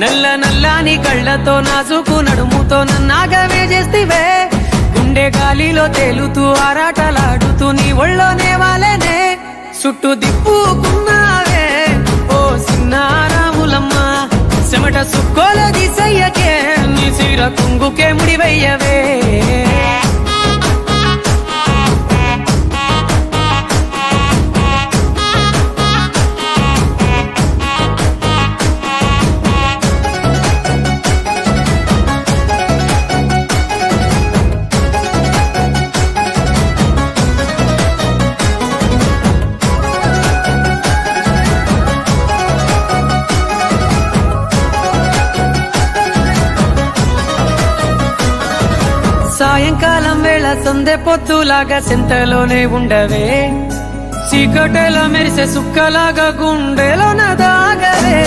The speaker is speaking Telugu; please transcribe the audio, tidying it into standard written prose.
నల్ల నల్లాని కళ్ళతో నాజుకు నడుముతో నన్నాగవే చేస్తివే గుండె గాలిలో తేలుతూ ఆరాటలాడుతూ నీ ఒళ్ళోనే వాలేనే చుట్టూ దిప్పుకున్నావే ఓ సిన్నారాములమ్మ చెమట సుక్కోల దిశయ్యకే నీ చీర కుంగుకే ముడివయ్యవే సాయంకాలం వేళ సందె పొద్దులాగా సింతలోనే ఉండవే చీకటెల మెరిసే సుక్కలాగా గుండెలోన దాగవే